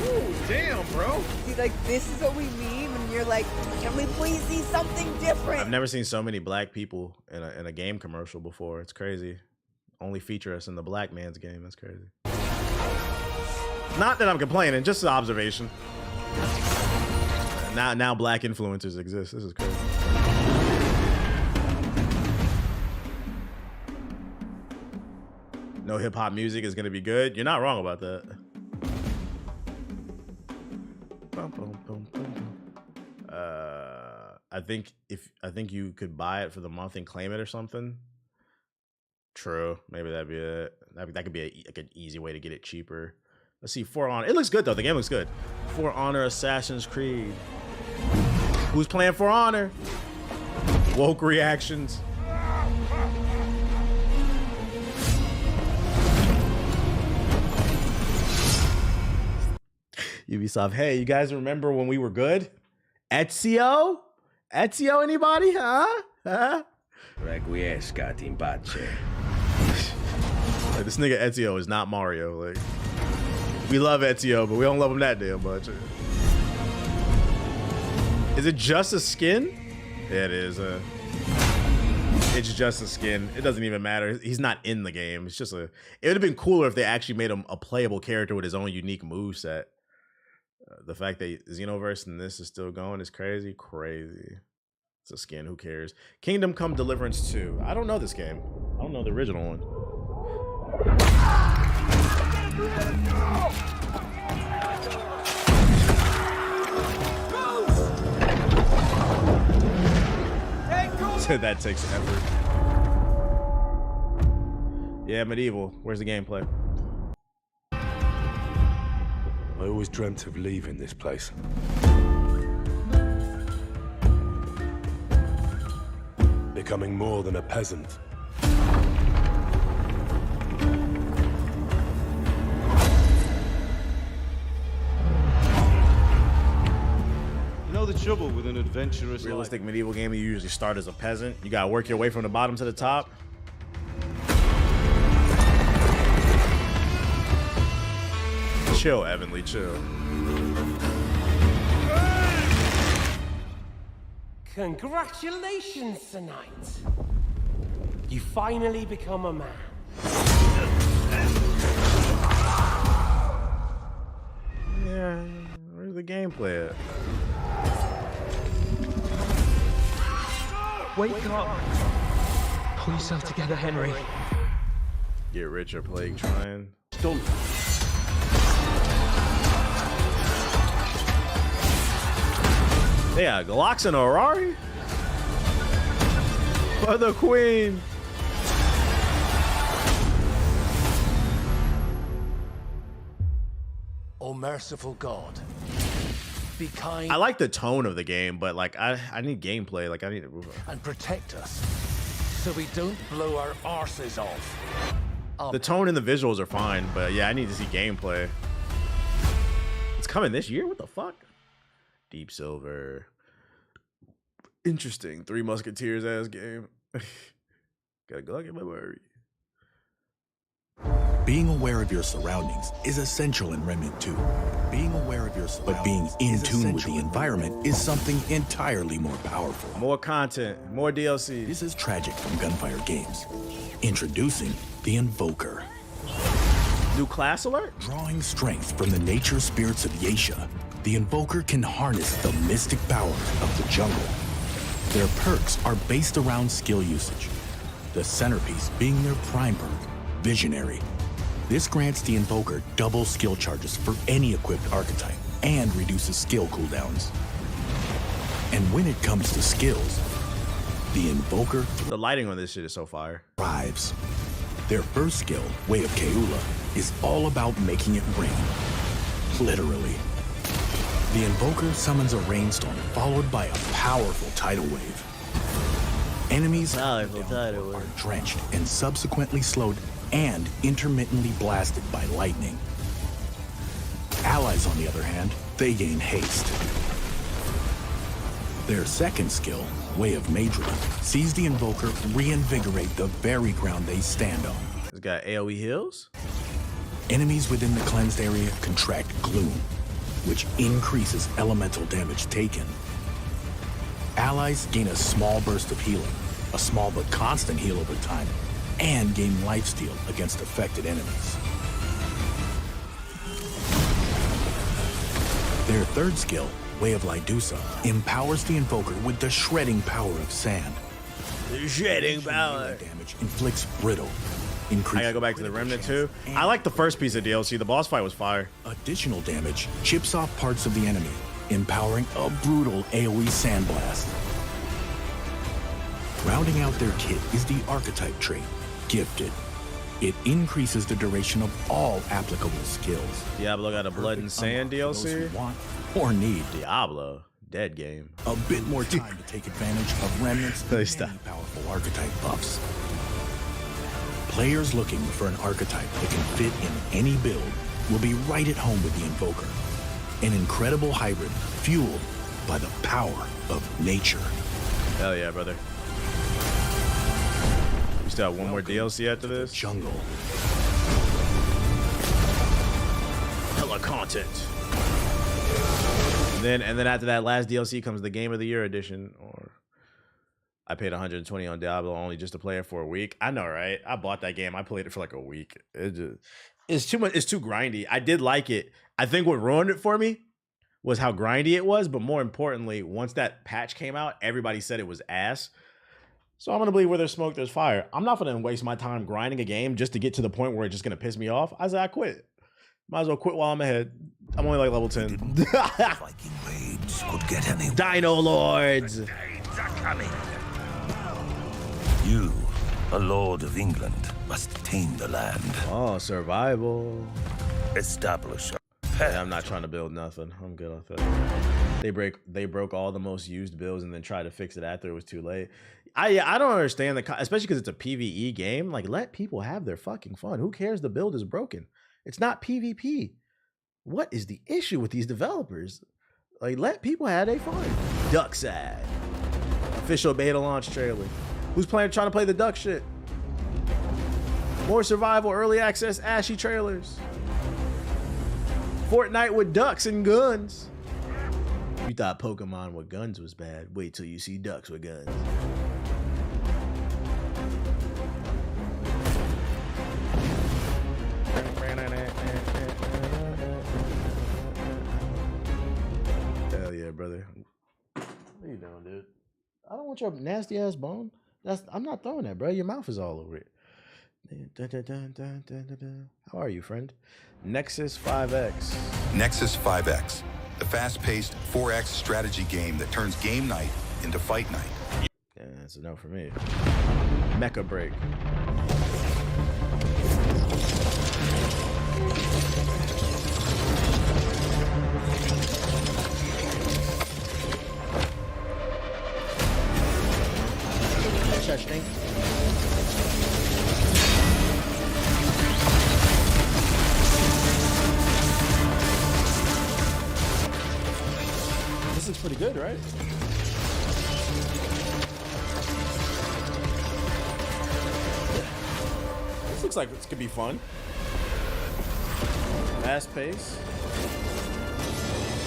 Ooh, damn, bro. See, like, this is what we mean when you're like, can we please see something different? I've never seen so many black people in a game commercial before. It's crazy. Only feature us in the black man's game. That's crazy. Not that I'm complaining, just an observation. Now black influencers exist. This is crazy. No hip hop music is gonna be good. You're not wrong about that. I think you could buy it for the month and claim it or something. True, maybe that'd be it. That could be like an easy way to get it cheaper. Let's see, For Honor. It looks good though. The game looks good. For Honor, Assassin's Creed. Who's playing For Honor? Woke reactions. Ubisoft. Hey, you guys remember when we were good? Ezio? Ezio, anybody? Huh? Requiescat in pace. Like, this nigga Ezio is not Mario. Like, we love Ezio, but we don't love him that damn much. Is it just a skin? Yeah, it is. It's just a skin. It doesn't even matter. He's not in the game. It's just a. It would have been cooler if they actually made him a playable character with his own unique moveset. The fact that Xenoverse and this is still going is crazy. Crazy. It's a skin. Who cares? Kingdom Come Deliverance 2. I don't know this game. I don't know the original one. That takes effort. Yeah, Medieval. Where's the gameplay? I always dreamt of leaving this place. Becoming more than a peasant. You know the trouble with an adventurous realistic medieval game, you usually start as a peasant. You gotta work your way from the bottom to the top. Chill, Evanly, chill. Congratulations, Sir Knight. You finally become a man. Yeah, where's the gameplay at? Wake up! Pull yourself together, Henry. Get rich or plague trying. Don't. Yeah, Glocks and Ferrari for the queen. O merciful God, be kind. I like the tone of the game, but like I need gameplay. Like I need to and protect us so we don't blow our arses off. The tone and the visuals are fine, but yeah, I need to see gameplay. It's coming this year. What the fuck? Deep Silver. Interesting. Three Musketeers ass game. Gotta go get my worry. Being aware of your surroundings is essential in Remnant 2. Being aware of your surroundings, but being in tune with the environment is something entirely more powerful. More content, more DLC. This is Tragic from Gunfire Games. Introducing the Invoker. New class alert? Drawing strength from the nature spirits of Yesha, the Invoker can harness the mystic power of the jungle. Their perks are based around skill usage, the centerpiece being their prime perk, Visionary. This grants the Invoker double skill charges for any equipped archetype and reduces skill cooldowns. And when it comes to skills, the Invoker... The lighting on this shit is so fire. ...thrives. Their first skill, Way of Keula, is all about making it rain. Literally. The Invoker summons a rainstorm followed by a powerful tidal wave. Enemies are drenched and subsequently slowed and intermittently blasted by lightning. Allies, on the other hand, they gain haste. Their second skill, Way of Madra, sees the Invoker reinvigorate the very ground they stand on. It's got AoE heals? Enemies within the cleansed area contract Gloom, which increases elemental damage taken. Allies gain a small burst of healing, a small but constant heal over time, and gain lifesteal against affected enemies. Their third skill, Way of Lydusa, empowers the Invoker with the shredding power of sand. The shredding power. Damage inflicts brittle, increase. I gotta go back to the Remnant too. I like the first piece of DLC. The boss fight was fire. Additional damage chips off parts of the enemy, empowering a brutal AoE sandblast. Rounding out their kit is the archetype trait, Gifted. It increases the duration of all applicable skills. Diablo got a Blood and Sand DLC? Want or need. Diablo. Dead game. A bit more time to take advantage of Remnant's many powerful archetype buffs. Players looking for an archetype that can fit in any build will be right at home with the Invoker. An incredible hybrid fueled by the power of nature. Hell yeah, brother. We still have one more DLC after this. Jungle. Hella content. And then after that last DLC comes the Game of the Year edition. Or I paid 120 on Diablo only just to play it for a week. I know, right? I bought that game. I played it for like a week. It's too much. It's too grindy. I did like it. I think what ruined it for me was how grindy it was. But more importantly, once that patch came out, everybody said it was ass. So I'm gonna believe where there's smoke, there's fire. I'm not gonna waste my time grinding a game just to get to the point where it's just gonna piss me off. I said I quit. Might as well quit while I'm ahead. I'm only like level 10. Viking raids could get any. Dino Lords. You, a lord of England, must tame the land. Oh, survival. Establish a yeah, I'm not trying to build nothing. I'm good off that. They broke all the most used builds and then tried to fix it after it was too late. I don't understand especially because it's a PvE game. Like, let people have their fucking fun. Who cares the build is broken? It's not PvP. What is the issue with these developers? Like, let people have their fun. Duckside. Official beta launch trailer. Who's trying to play the duck shit? More survival, early access, ashy trailers. Fortnite with ducks and guns. You thought Pokemon with guns was bad. Wait till you see ducks with guns. Hell yeah, brother. What are you doing, dude? I don't want your nasty ass bone. I'm not throwing that, bro. Your mouth is all over it. How are you, friend? Nexus 5X. Nexus 5X, the fast-paced 4X strategy game that turns game night into fight night. Yeah, that's a no for me. Mecha Break. This looks pretty good, right? This looks like this could be fun. Fast pace.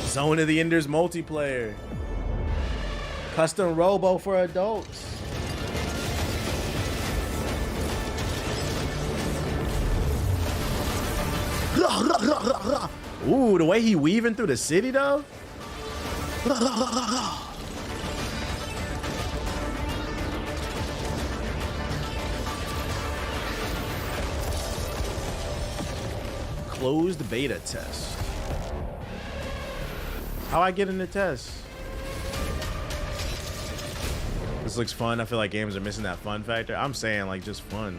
Zone of the Enders multiplayer. Custom robo for adults. Ooh, the way he weaving through the city though. Closed beta test. How I get in the test? This looks fun. I feel like games are missing that fun factor. I'm saying like just fun.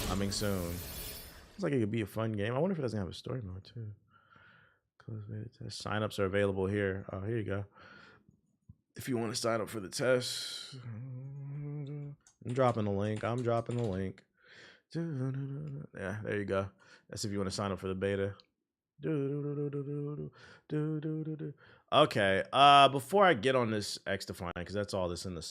Coming soon. Looks like it could be a fun game. I wonder if it doesn't have a story mode too. Closed beta test. Sign-ups are available here. Oh, here you go. If you want to sign up for the test, I'm dropping the link. Yeah, there you go. That's if you want to sign up for the beta. Okay. Before I get on this X Define, because that's all this in the